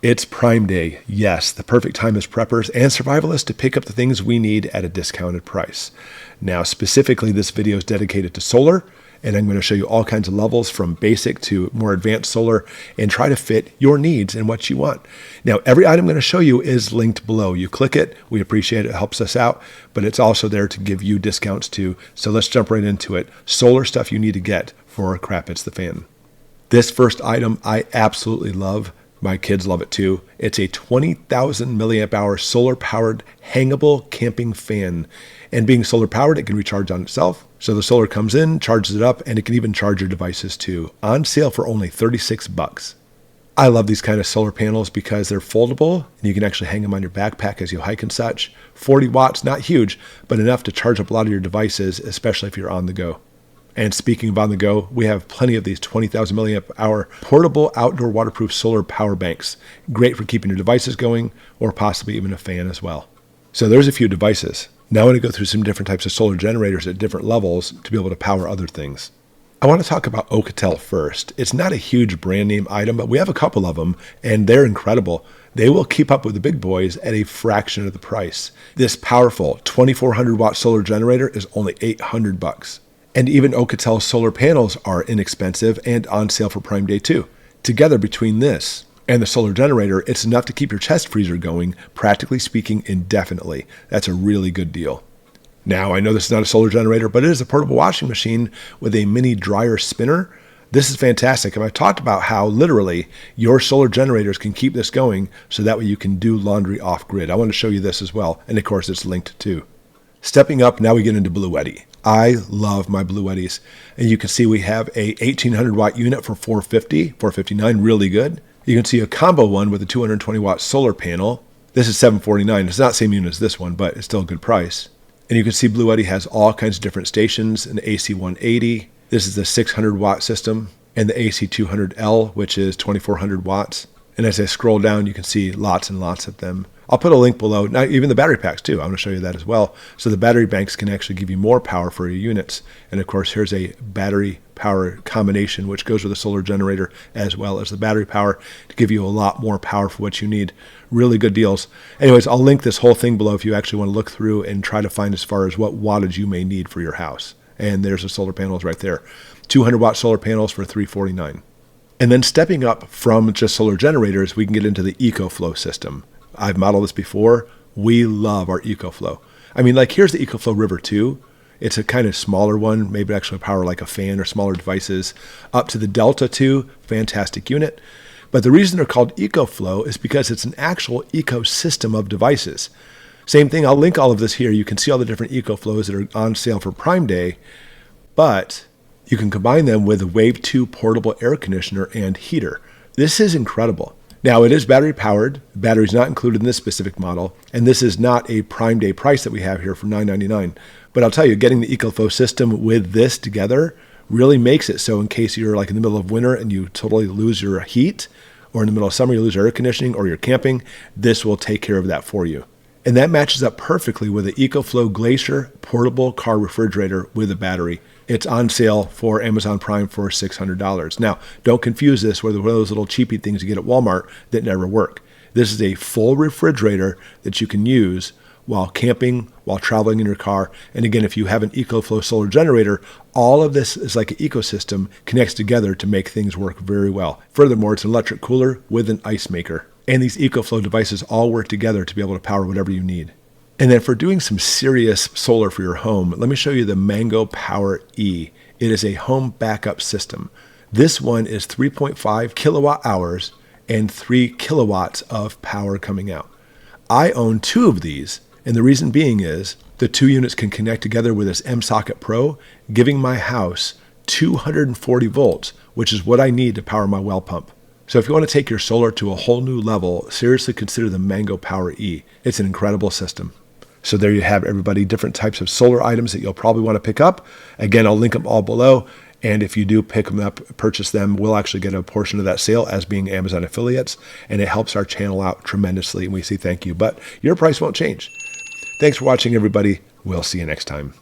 It's Prime Day. Yes, the perfect time as preppers and survivalists to pick up the things we need at a discounted price. Now, specifically, this video is dedicated to solar, and I'm going to show you all kinds of levels from basic to more advanced solar and try to fit your needs and what you want. Now, every item I'm going to show you is linked below. You click it, we appreciate it, it helps us out, but it's also there to give you discounts too. So let's jump right into it. Solar stuff you need to get for crap hits the fan. This first item I absolutely love. My kids love it too. It's a 20,000 milliamp hour solar powered hangable camping fan. And being solar powered, it can recharge on itself. So the solar comes in, charges it up, and it can even charge your devices too. On sale for only $36. I love these kind of solar panels because they're foldable and you can actually hang them on your backpack as you hike and such. 40 watts, not huge, but enough to charge up a lot of your devices, especially if you're on the go. And speaking of on the go, we have plenty of these 20,000 milliamp hour portable outdoor waterproof solar power banks. Great for keeping your devices going or possibly even a fan as well. So there's a few devices. Now I want to go through some different types of solar generators at different levels to be able to power other things. I want to talk about Oukitel first. It's not a huge brand name item, but we have a couple of them and they're incredible. They will keep up with the big boys at a fraction of the price. This powerful 2400 watt solar generator is only $800. And even Oukitel solar panels are inexpensive and on sale for Prime Day too. Together between this and the solar generator, it's enough to keep your chest freezer going, practically speaking, indefinitely. That's a really good deal. Now, I know this is not a solar generator, but it is a portable washing machine with a mini dryer spinner. This is fantastic. And I've talked about how literally your solar generators can keep this going so that way you can do laundry off grid. I want to show you this as well. And of course, it's linked too. Stepping up, now we get into Bluetti. I love my Bluettis. And you can see we have a 1800 watt unit for $459, really good. You can see a combo one with a 220 watt solar panel. This is $749. It's not the same unit as this one, but it's still a good price. And you can see Bluetti has all kinds of different stations, an AC 180. This is the 600 watt system, and the AC 200L, which is 2400 watts. And as I scroll down, you can see lots and lots of them. I'll put a link below, now even the battery packs too. I want to show you that as well. So the battery banks can actually give you more power for your units. And of course, here's a battery power combination, which goes with a solar generator as well as the battery power to give you a lot more power for what you need. Really good deals. Anyways, I'll link this whole thing below if you actually want to look through and try to find as far as what wattage you may need for your house. And there's the solar panels right there. 200 watt solar panels for $349. And then stepping up from just solar generators, we can get into the EcoFlow system. I've modeled this before. We love our EcoFlow. I mean, like here's the EcoFlow River 2. It's a kind of smaller one, maybe actually power like a fan or smaller devices. Up to the Delta 2, fantastic unit. But the reason they're called EcoFlow is because it's an actual ecosystem of devices. Same thing, I'll link all of this here. You can see all the different EcoFlows that are on sale for Prime Day, but you can combine them with a Wave 2 portable air conditioner and heater. This is incredible. Now, it is battery powered. Battery is not included in this specific model, and this is not a Prime Day price that we have here for $999. But I'll tell you, getting the EcoFlow system with this together really makes it so in case you're like in the middle of winter and you totally lose your heat, or in the middle of summer you lose your air conditioning, or you're camping, this will take care of that for you. And that matches up perfectly with the EcoFlow Glacier portable car refrigerator with a battery. It's on sale for Amazon Prime for $600. Now, don't confuse this with one of those little cheapy things you get at Walmart that never work. This is a full refrigerator that you can use while camping, while traveling in your car. And again, if you have an EcoFlow solar generator, all of this is like an ecosystem, connects together to make things work very well. Furthermore, it's an electric cooler with an ice maker. And these EcoFlow devices all work together to be able to power whatever you need. And then for doing some serious solar for your home, let me show you the Mango Power E. It is a home backup system. This one is 3.5 kilowatt hours and 3 kilowatts of power coming out. I own 2 of these, and the reason being is the 2 units can connect together with this M-Socket Pro, giving my house 240 volts, which is what I need to power my well pump. So if you want to take your solar to a whole new level, seriously consider the Mango Power E. It's an incredible system. So there you have everybody, different types of solar items that you'll probably want to pick up. Again, I'll link them all below. And if you do pick them up, purchase them, we'll actually get a portion of that sale as being Amazon affiliates. And it helps our channel out tremendously. And we say thank you. But your price won't change. Thanks for watching, everybody. We'll see you next time.